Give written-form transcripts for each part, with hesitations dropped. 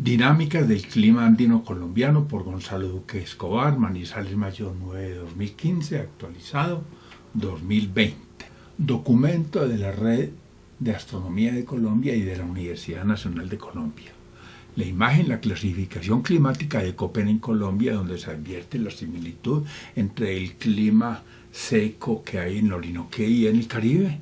Dinámicas del clima andino colombiano por Gonzalo Duque Escobar, Manizales Mayo 9 de 2015, actualizado 2020. Documento de la Red de Astronomía de Colombia y de la Universidad Nacional de Colombia. La imagen, la clasificación climática de Köppen en Colombia, donde se advierte la similitud entre el clima seco que hay en Orinoquía y en el Caribe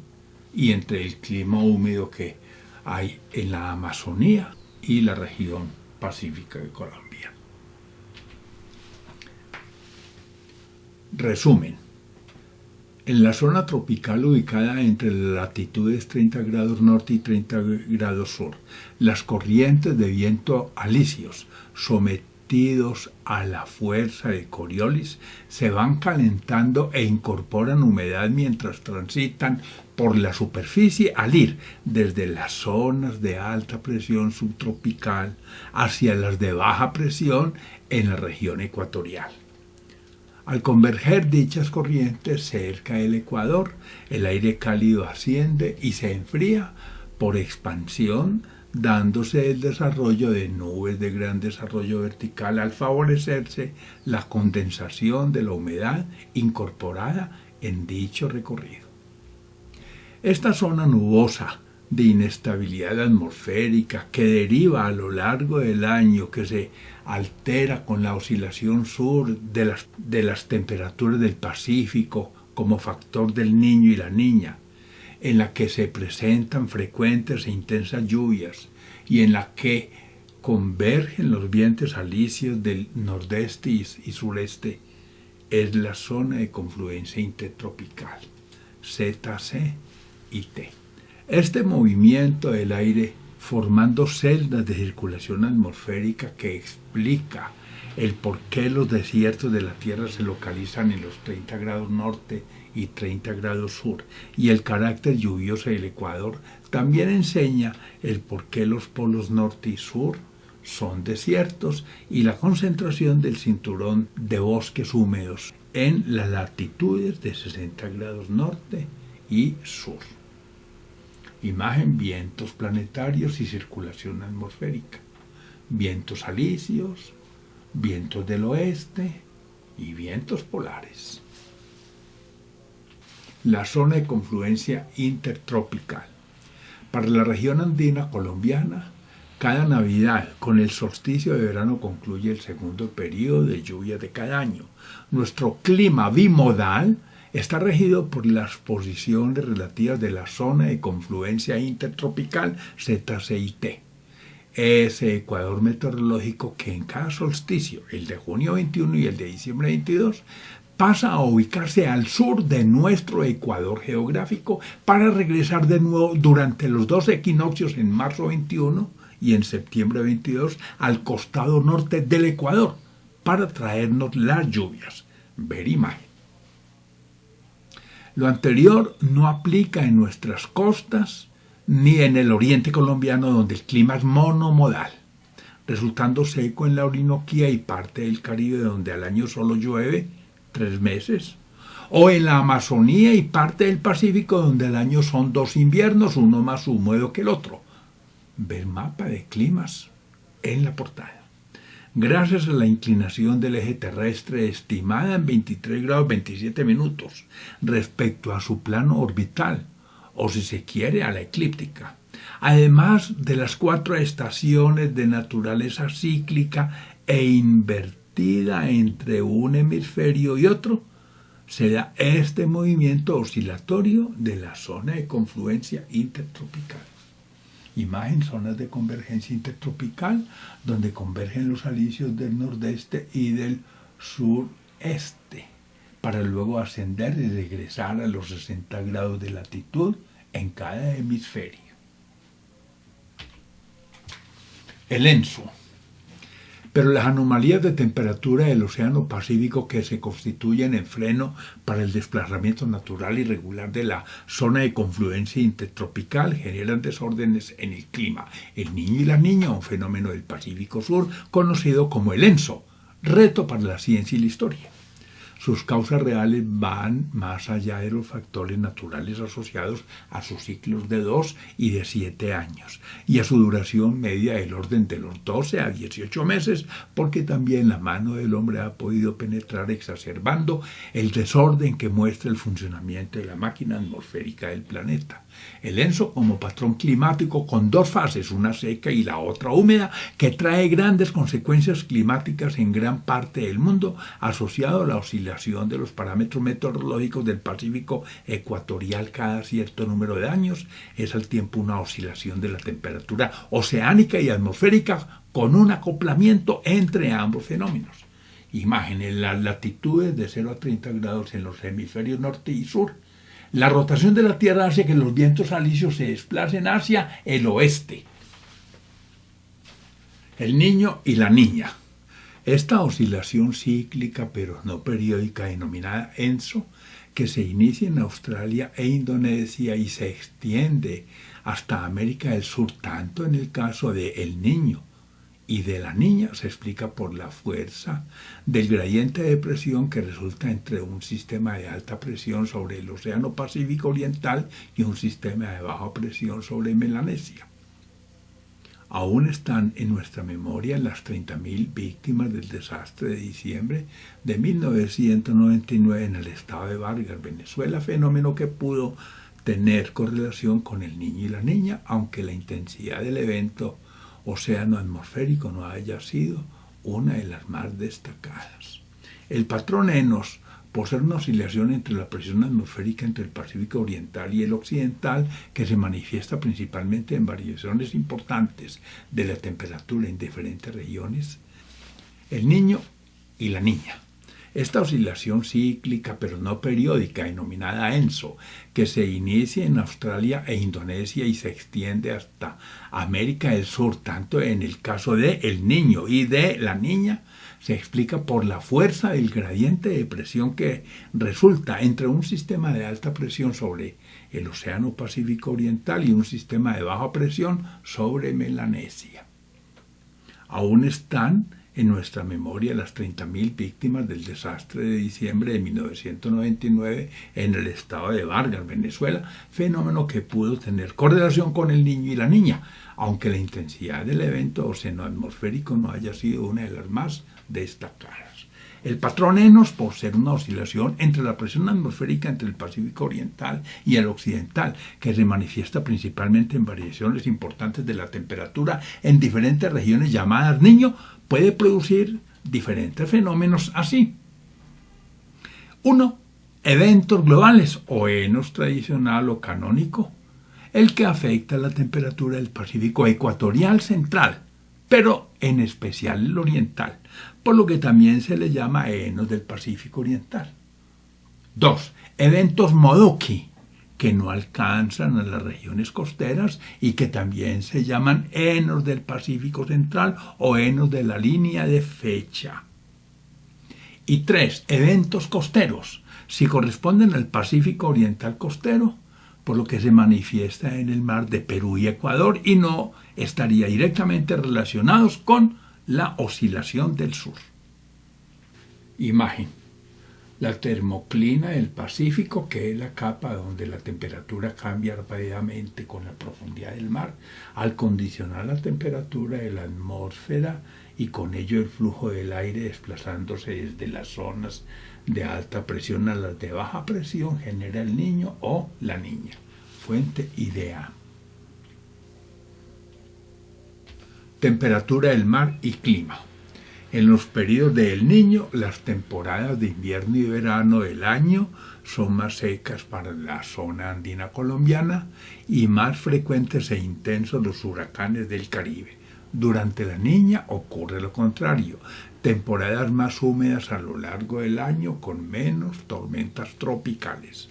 y entre el clima húmedo que hay en la Amazonía y la región pacífica de Colombia. Resumen. En la zona tropical ubicada entre las latitudes 30 grados norte y 30 grados sur, las corrientes de viento alisios sometidos a la fuerza de Coriolis se van calentando e incorporan humedad mientras transitan por la superficie al ir desde las zonas de alta presión subtropical hacia las de baja presión en la región ecuatorial. Al converger dichas corrientes cerca del Ecuador, el aire cálido asciende y se enfría por expansión, dándose el desarrollo de nubes de gran desarrollo vertical al favorecerse la condensación de la humedad incorporada en dicho recorrido. Esta zona nubosa de inestabilidad atmosférica que deriva a lo largo del año, que se altera con la oscilación sur de las temperaturas del Pacífico como factor del niño y la niña, en la que se presentan frecuentes e intensas lluvias y en la que convergen los vientos alisios del nordeste y sureste, es la zona de confluencia intertropical, ZC y T. Este movimiento del aire formando celdas de circulación atmosférica que explica el por qué los desiertos de la Tierra se localizan en los 30 grados norte y 30 grados sur, y el carácter lluvioso del Ecuador también enseña el por qué los polos norte y sur son desiertos y la concentración del cinturón de bosques húmedos en las latitudes de 60 grados norte y sur. Imagen: vientos planetarios y circulación atmosférica, vientos alisios, vientos del oeste y vientos polares. La zona de confluencia intertropical. Para la región andina colombiana, cada Navidad con el solsticio de verano concluye el segundo periodo de lluvia de cada año. Nuestro clima bimodal está regido por las posiciones relativas de la zona de confluencia intertropical ZC y T. Ese ecuador meteorológico que en cada solsticio, el de junio 21 y el de diciembre 22, pasa a ubicarse al sur de nuestro ecuador geográfico para regresar de nuevo durante los dos equinoccios en marzo 21 y en septiembre 22 al costado norte del Ecuador para traernos las lluvias. Ver imagen. Lo anterior no aplica en nuestras costas ni en el oriente colombiano, donde el clima es monomodal, resultando seco en la Orinoquía y parte del Caribe, donde al año solo llueve 3 meses, o en la Amazonía y parte del Pacífico, donde al año son 2 inviernos, uno más húmedo que el otro. Ver mapa de climas en la portada. Gracias a la inclinación del eje terrestre estimada en 23 grados 27 minutos respecto a su plano orbital, o si se quiere a la eclíptica, además de las 4 estaciones de naturaleza cíclica e invertida entre un hemisferio y otro, se da este movimiento oscilatorio de la zona de confluencia intertropical. Imagen: zonas de convergencia intertropical, donde convergen los alisios del nordeste y del sureste, para luego ascender y regresar a los 60 grados de latitud en cada hemisferio. El ENSO. Pero las anomalías de temperatura del Océano Pacífico que se constituyen en freno para el desplazamiento natural y regular de la zona de confluencia intertropical generan desórdenes en el clima. El niño y la niña, un fenómeno del Pacífico Sur conocido como el ENSO, reto para la ciencia y la historia. Sus causas reales van más allá de los factores naturales asociados a sus ciclos de 2 y de 7 años y a su duración media del orden de los 12 a 18 meses, porque también la mano del hombre ha podido penetrar exacerbando el desorden que muestra el funcionamiento de la máquina atmosférica del planeta. El ENSO como patrón climático con dos fases, una seca y la otra húmeda, que trae grandes consecuencias climáticas en gran parte del mundo, asociado a la oscilación de los parámetros meteorológicos del Pacífico ecuatorial cada cierto número de años, es al tiempo una oscilación de la temperatura oceánica y atmosférica con un acoplamiento entre ambos fenómenos. Imaginen las latitudes de 0 a 30 grados en los hemisferios norte y sur. La rotación de la Tierra hace que los vientos alisios se desplacen hacia el oeste. El niño y la niña. Esta oscilación cíclica pero no periódica denominada ENSO, que se inicia en Australia e Indonesia y se extiende hasta América del Sur, tanto en el caso de el niño y de la niña, se explica por la fuerza del gradiente de presión que resulta entre un sistema de alta presión sobre el Océano Pacífico Oriental y un sistema de baja presión sobre Melanesia. Aún están en nuestra memoria las 30.000 víctimas del desastre de diciembre de 1999 en el estado de Vargas, Venezuela, fenómeno que pudo tener correlación con el niño y la niña, aunque la intensidad del evento océano atmosférico no haya sido una de las más destacadas. El patrón ENOS, por ser una oscilación entre la presión atmosférica entre el Pacífico Oriental y el Occidental, que se manifiesta principalmente en variaciones importantes de la temperatura en diferentes regiones, el niño y la niña. Esta oscilación cíclica pero no periódica, denominada ENSO, que se inicia en Australia e Indonesia y se extiende hasta América del Sur, tanto en el caso de el niño y de la niña, se explica por la fuerza del gradiente de presión que resulta entre un sistema de alta presión sobre el Océano Pacífico Oriental y un sistema de baja presión sobre Melanesia. Aún están en nuestra memoria las 30.000 víctimas del desastre de diciembre de 1999 en el estado de Vargas, Venezuela, fenómeno que pudo tener correlación con el niño y la niña, aunque la intensidad del evento oceanoatmosférico no haya sido una de las más destacadas. El patrón ENOS, por ser una oscilación entre la presión atmosférica entre el Pacífico Oriental y el Occidental, que se manifiesta principalmente en variaciones importantes de la temperatura en diferentes regiones llamadas niño, puede producir diferentes fenómenos así. 1. Eventos globales o ENOS tradicional o canónico, el que afecta la temperatura del Pacífico ecuatorial central, pero en especial el oriental, por lo que también se le llama ENOS del Pacífico Oriental. 2. Eventos Moduki, que no alcanzan a las regiones costeras y que también se llaman ENOS del Pacífico Central o ENOS de la línea de fecha. Y 3. Eventos costeros, si corresponden al Pacífico Oriental costero, por lo que se manifiesta en el mar de Perú y Ecuador y no estaría directamente relacionados con la oscilación del sur. Imagen. La termoclina del Pacífico, que es la capa donde la temperatura cambia rápidamente con la profundidad del mar, al condicionar la temperatura de la atmósfera y con ello el flujo del aire desplazándose desde las zonas de alta presión a las de baja presión, genera el niño o la niña. Fuente IDEA. Temperatura del mar y clima. En los periodos del Niño, las temporadas de invierno y verano del año son más secas para la zona andina colombiana y más frecuentes e intensos los huracanes del Caribe. Durante la Niña ocurre lo contrario, temporadas más húmedas a lo largo del año con menos tormentas tropicales.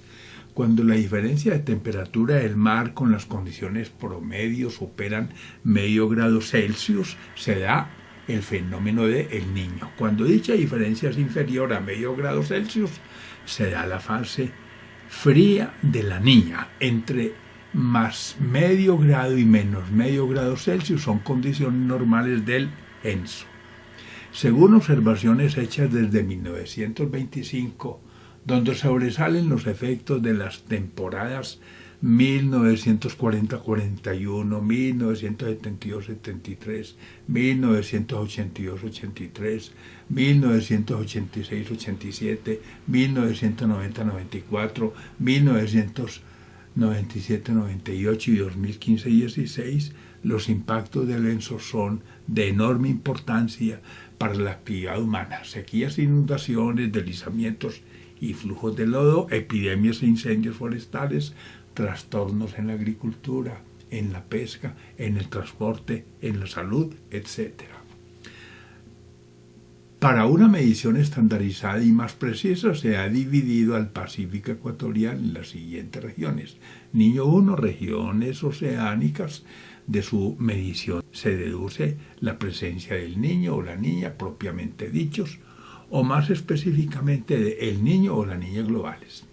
Cuando la diferencia de temperatura del mar con las condiciones promedio superan medio grado Celsius, se da el fenómeno de El Niño. Cuando dicha diferencia es inferior a medio grado Celsius, se da la fase fría de la Niña. Entre más medio grado y menos medio grado Celsius son condiciones normales del ENSO. Según observaciones hechas desde 1925, donde sobresalen los efectos de las temporadas 1940-41, 1972-73, 1982-83, 1986-87, 1990-94, 1997-98 y 2015-16, los impactos del ENSO son de enorme importancia para la actividad humana: sequías, inundaciones, deslizamientos y flujos de lodo, epidemias e incendios forestales, trastornos en la agricultura, en la pesca, en el transporte, en la salud, etc. Para una medición estandarizada y más precisa, se ha dividido al Pacífico ecuatorial en las siguientes regiones. Niño 1, regiones oceánicas. De su medición se deduce la presencia del niño o la niña propiamente dichos, o más específicamente de el niño o la niña globales.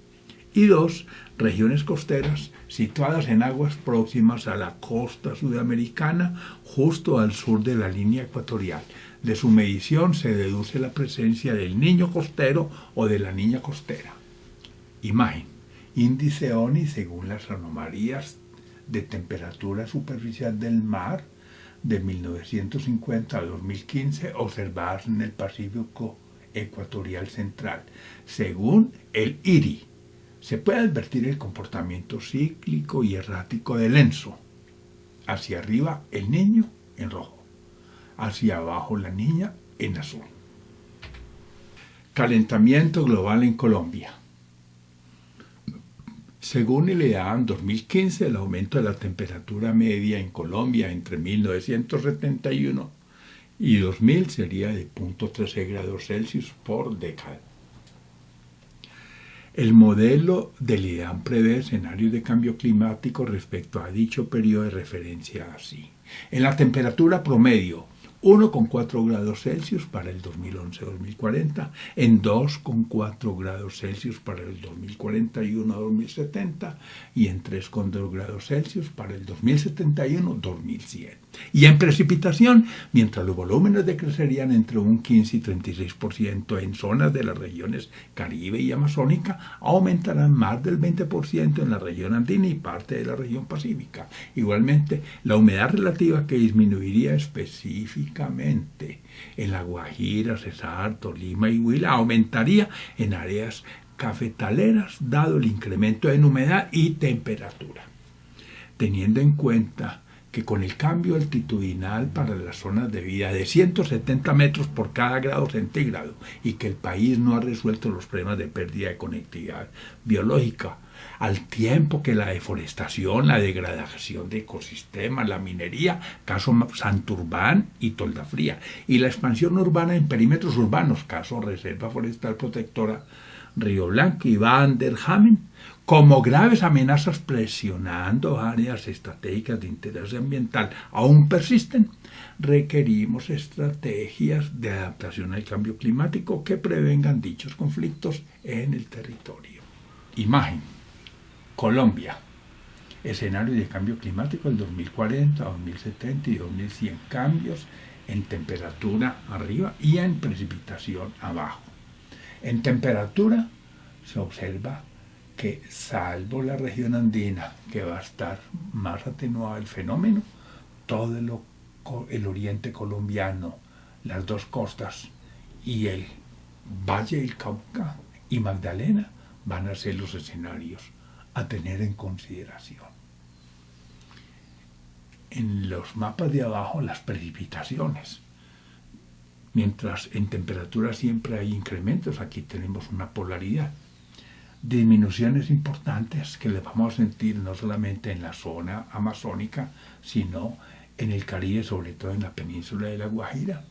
Y 2, regiones costeras situadas en aguas próximas a la costa sudamericana, justo al sur de la línea ecuatorial. De su medición se deduce la presencia del niño costero o de la niña costera. Imagen: índice ONI según las anomalías de temperatura superficial del mar de 1950 a 2015 observadas en el Pacífico ecuatorial central. Según el IRI, se puede advertir el comportamiento cíclico y errático del ENSO. Hacia arriba el niño en rojo, hacia abajo la niña en azul. Calentamiento global en Colombia. Según el IDAAM 2015, el aumento de la temperatura media en Colombia entre 1971 y 2000 sería de 0.13 grados Celsius por década. El modelo del IDAAM prevé escenarios de cambio climático respecto a dicho periodo de referencia así: en la temperatura promedio, 1,4 grados Celsius para el 2011-2040, en 2,4 grados Celsius para el 2041-2070 y en 3,2 grados Celsius para el 2071-2100. Y en precipitación, mientras los volúmenes decrecerían entre un 15 y 36% en zonas de las regiones Caribe y Amazónica, aumentarán más del 20% en la región andina y parte de la región pacífica. Igualmente, la humedad relativa, que disminuiría específicamente en La Guajira, Cesar, Tolima y Huila, aumentaría en áreas cafetaleras dado el incremento en humedad y temperatura. Teniendo en cuenta que con el cambio altitudinal para las zonas de vida de 170 metros por cada grado centígrado y que el país no ha resuelto los problemas de pérdida de conectividad biológica, al tiempo que la deforestación, la degradación de ecosistemas, la minería, caso Santurbán y Toldafría, y la expansión urbana en perímetros urbanos, caso Reserva Forestal Protectora Río Blanco y Van der Hamen, como graves amenazas presionando áreas estratégicas de interés ambiental aún persisten, requerimos estrategias de adaptación al cambio climático que prevengan dichos conflictos en el territorio. Imagen: Colombia. Escenario de cambio climático del 2040, 2070 y 2100. Cambios en temperatura arriba y en precipitación abajo. En temperatura se observa que, salvo la región andina, que va a estar más atenuado el fenómeno, todo el oriente colombiano, las dos costas y el Valle del Cauca y Magdalena van a ser los escenarios a tener en consideración. En los mapas de abajo, las precipitaciones. Mientras en temperatura siempre hay incrementos, aquí tenemos una polaridad. Disminuciones importantes que le vamos a sentir no solamente en la zona amazónica, sino en el Caribe, sobre todo en la península de La Guajira.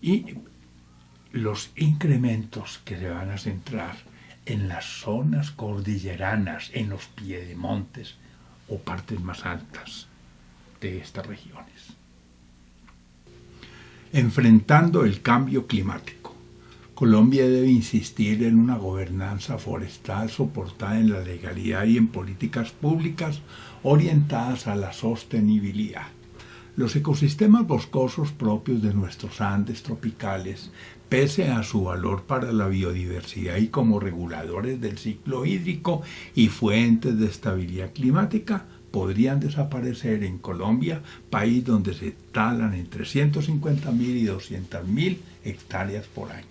Y los incrementos que se van a centrar en las zonas cordilleranas, en los piedemontes o partes más altas de estas regiones. Enfrentando el cambio climático. Colombia debe insistir en una gobernanza forestal soportada en la legalidad y en políticas públicas orientadas a la sostenibilidad. Los ecosistemas boscosos propios de nuestros Andes tropicales, pese a su valor para la biodiversidad y como reguladores del ciclo hídrico y fuentes de estabilidad climática, podrían desaparecer en Colombia, país donde se talan entre 150.000 y 200.000 hectáreas por año.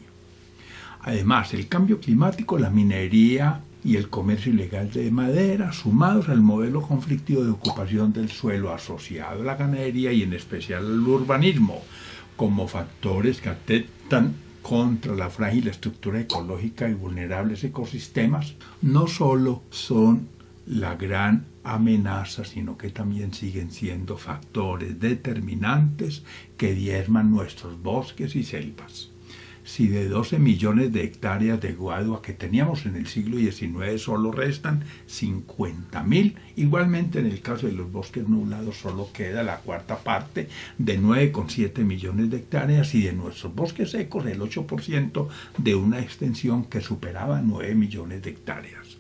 Además, el cambio climático, la minería y el comercio ilegal de madera, sumados al modelo conflictivo de ocupación del suelo asociado a la ganadería y en especial al urbanismo, como factores que atentan contra la frágil estructura ecológica y vulnerables ecosistemas, no solo son la gran amenaza, sino que también siguen siendo factores determinantes que diezman nuestros bosques y selvas. Si de 12 millones de hectáreas de guadua que teníamos en el siglo XIX solo restan 50.000, igualmente en el caso de los bosques nublados solo queda la cuarta parte de 9,7 millones de hectáreas y de nuestros bosques secos el 8% de una extensión que superaba 9 millones de hectáreas.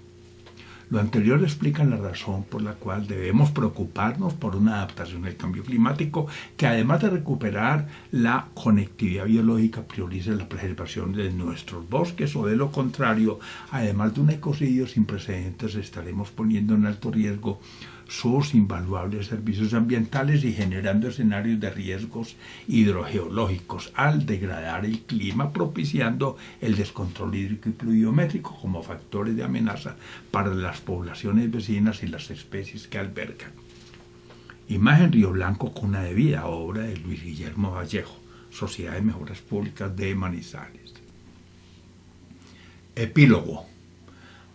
Lo anterior explica la razón por la cual debemos preocuparnos por una adaptación al cambio climático que, además de recuperar la conectividad biológica, priorice la preservación de nuestros bosques, o de lo contrario, además de un ecocidio sin precedentes, estaremos poniendo en alto riesgo sus invaluables servicios ambientales y generando escenarios de riesgos hidrogeológicos al degradar el clima, propiciando el descontrol hídrico y pluviométrico como factores de amenaza para las poblaciones vecinas y las especies que albergan. Imagen Río Blanco, cuna de vida, obra de Luis Guillermo Vallejo, Sociedad de Mejoras Públicas de Manizales. Epílogo.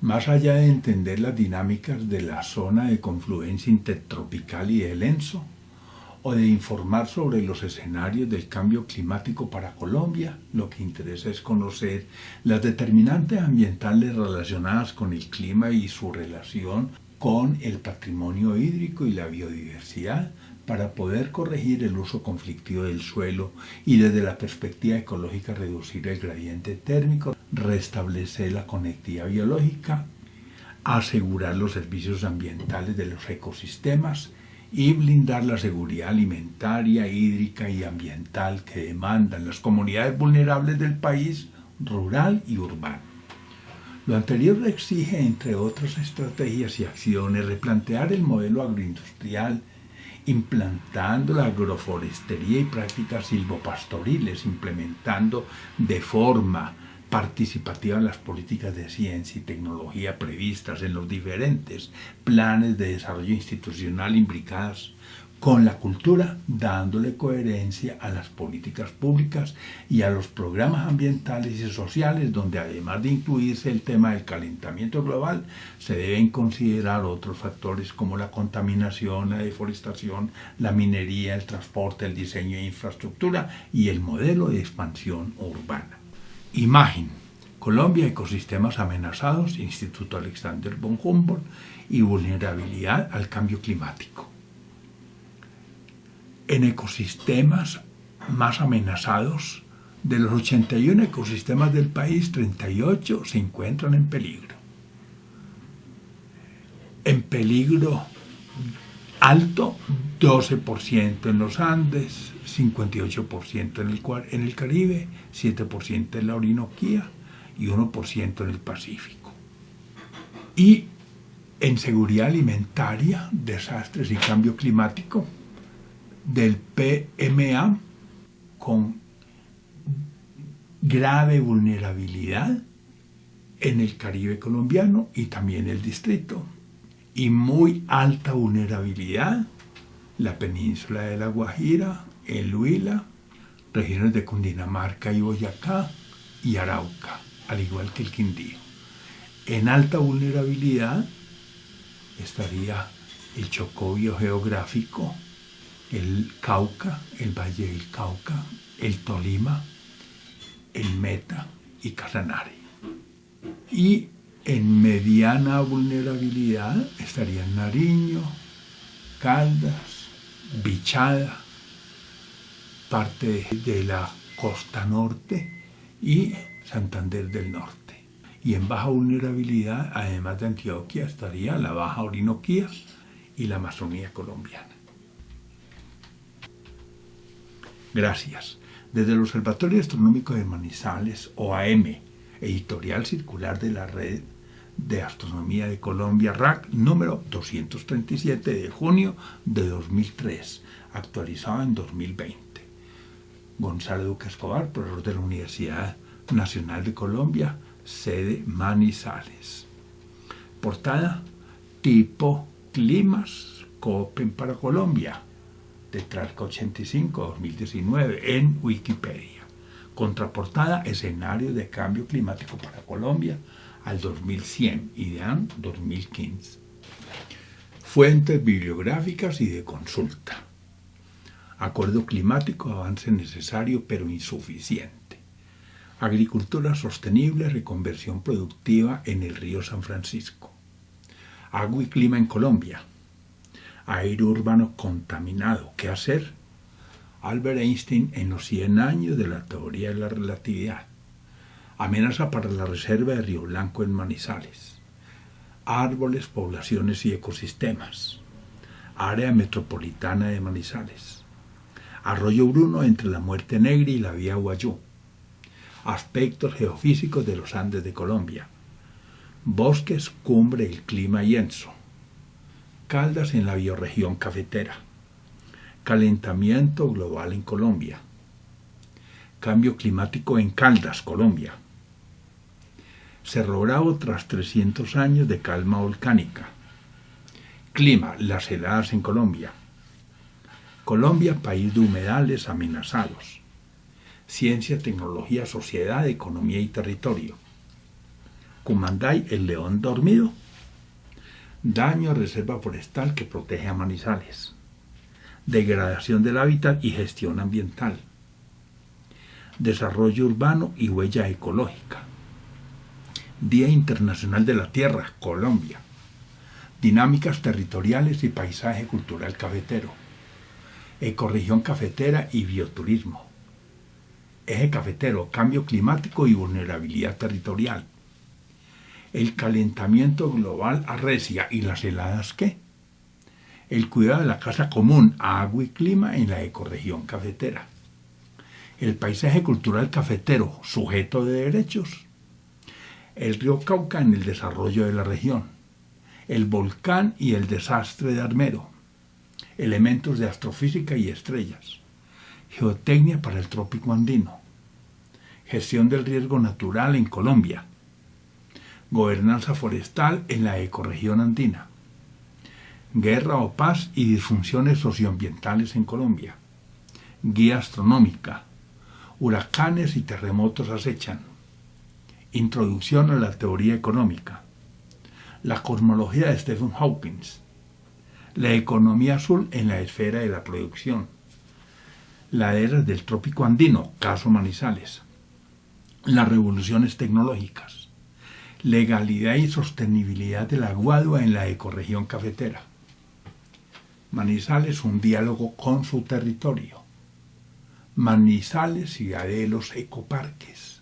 Más allá de entender las dinámicas de la zona de confluencia intertropical y del ENSO, o de informar sobre los escenarios del cambio climático para Colombia, lo que interesa es conocer las determinantes ambientales relacionadas con el clima y su relación con el patrimonio hídrico y la biodiversidad, para poder corregir el uso conflictivo del suelo y desde la perspectiva ecológica reducir el gradiente térmico, restablecer la conectividad biológica, asegurar los servicios ambientales de los ecosistemas y blindar la seguridad alimentaria, hídrica y ambiental que demandan las comunidades vulnerables del país rural y urbano. Lo anterior exige, entre otras estrategias y acciones, replantear el modelo agroindustrial, implantando la agroforestería y prácticas silvopastoriles, implementando de forma participativa las políticas de ciencia y tecnología previstas en los diferentes planes de desarrollo institucional imbricadas con la cultura, dándole coherencia a las políticas públicas y a los programas ambientales y sociales, donde además de incluirse el tema del calentamiento global, se deben considerar otros factores como la contaminación, la deforestación, la minería, el transporte, el diseño de infraestructura y el modelo de expansión urbana. Imagen. Colombia, ecosistemas amenazados, Instituto Alexander von Humboldt y vulnerabilidad al cambio climático. En ecosistemas más amenazados, de los 81 ecosistemas del país, 38 se encuentran en peligro. En peligro alto, 12% en los Andes, 58% en el Caribe, 7% en la Orinoquía y 1% en el Pacífico. Y en seguridad alimentaria, desastres y cambio climático, del PMA con grave vulnerabilidad en el Caribe colombiano y también el distrito, y muy alta vulnerabilidad la península de La Guajira, el Huila, regiones de Cundinamarca y Boyacá y Arauca, al igual que el Quindío. En alta vulnerabilidad estaría el Chocó biogeográfico, el Cauca, el Valle del Cauca, el Tolima, el Meta y Casanare. Y en mediana vulnerabilidad estarían Nariño, Caldas, Bichada, parte de la costa norte y Santander del Norte. Y en baja vulnerabilidad, además de Antioquia, estaría la Baja Orinoquía y la Amazonía colombiana. Gracias. Desde el Observatorio Astronómico de Manizales, OAM, editorial circular de la Red de Astronomía de Colombia, RAC, número 237 de junio de 2003, actualizado en 2020. Gonzalo Duque Escobar, profesor de la Universidad Nacional de Colombia, sede Manizales. Portada: tipo climas Köppen para Colombia, Tetrarca 85, 2019, en Wikipedia. Contraportada: escenario de cambio climático para Colombia al 2100, IDEAN 2015. Fuentes bibliográficas y de consulta. Acuerdo climático, avance necesario pero insuficiente. Agricultura sostenible, reconversión productiva en el río San Francisco. Agua y clima en Colombia. Aire urbano contaminado, ¿qué hacer? Albert Einstein en los 100 años de la teoría de la relatividad. Amenaza para la reserva de Río Blanco en Manizales. Árboles, poblaciones y ecosistemas. Área metropolitana de Manizales. Arroyo Bruno entre la Muerte Negra y la Vía Guayú. Aspectos geofísicos de los Andes de Colombia. Bosques, cumbre, el clima y Enso. Caldas en la bioregión cafetera. Calentamiento global en Colombia. Cambio climático en Caldas, Colombia. Cerro Bravo tras 300 años de calma volcánica. Clima, las heladas en Colombia. Colombia, país de humedales amenazados. Ciencia, tecnología, sociedad, economía y territorio. Cumanday, el león dormido. Daño a reserva forestal que protege a Manizales. Degradación del hábitat y gestión ambiental. Desarrollo urbano y huella ecológica. Día Internacional de la Tierra, Colombia. Dinámicas territoriales y paisaje cultural cafetero. Ecorregión cafetera y bioturismo. Eje cafetero, cambio climático y vulnerabilidad territorial. El calentamiento global arrecia, ¿y las heladas qué? El cuidado de la casa común, agua y clima en la ecorregión cafetera. El paisaje cultural cafetero, sujeto de derechos. El río Cauca en el desarrollo de la región. El volcán y el desastre de Armero. Elementos de astrofísica y estrellas. Geotecnia para el trópico andino. Gestión del riesgo natural en Colombia. Gobernanza forestal en la ecorregión andina. Guerra o paz y disfunciones socioambientales en Colombia. Guía astronómica. Huracanes y terremotos acechan. Introducción a la teoría económica. La cosmología de Stephen Hawking. La economía azul en la esfera de la producción. Laderas del trópico andino, caso Manizales. Las revoluciones tecnológicas. Legalidad y sostenibilidad de la guadua en la ecorregión cafetera. Manizales, un diálogo con su territorio. Manizales, ciudad de los ecoparques.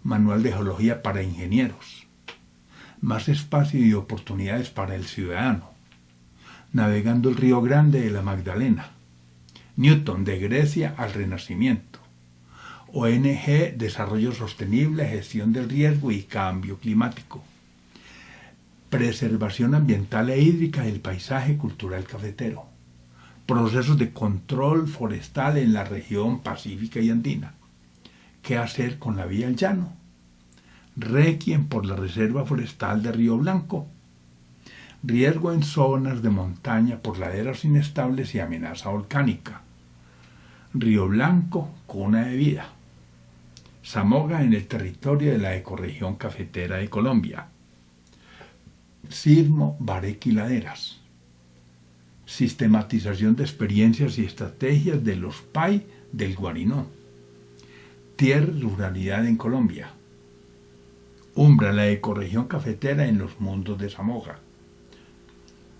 Manual de geología para ingenieros. Más espacio y oportunidades para el ciudadano. Navegando el río Grande de la Magdalena. Newton, de Grecia al Renacimiento. ONG, Desarrollo Sostenible, Gestión del Riesgo y Cambio Climático. Preservación ambiental e hídrica del paisaje cultural cafetero. Procesos de control forestal en la región pacífica y andina. ¿Qué hacer con la vía al llano? Requiem por la Reserva Forestal de Río Blanco. Riesgo en zonas de montaña por laderas inestables y amenaza volcánica. Río Blanco, cuna de vida. Zamoga en el territorio de la ecorregión cafetera de Colombia. Sismo, Bareque y laderas. Sistematización de experiencias y estrategias de los PAI del Guarinó. Tierra y ruralidad en Colombia. Umbra, la ecorregión cafetera en los mundos de Zamoga.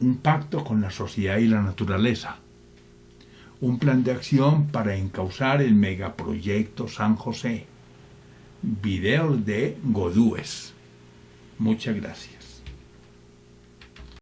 Un pacto con la sociedad y la naturaleza. Un plan de acción para encauzar el megaproyecto San José. Videos de Godúes. Muchas gracias.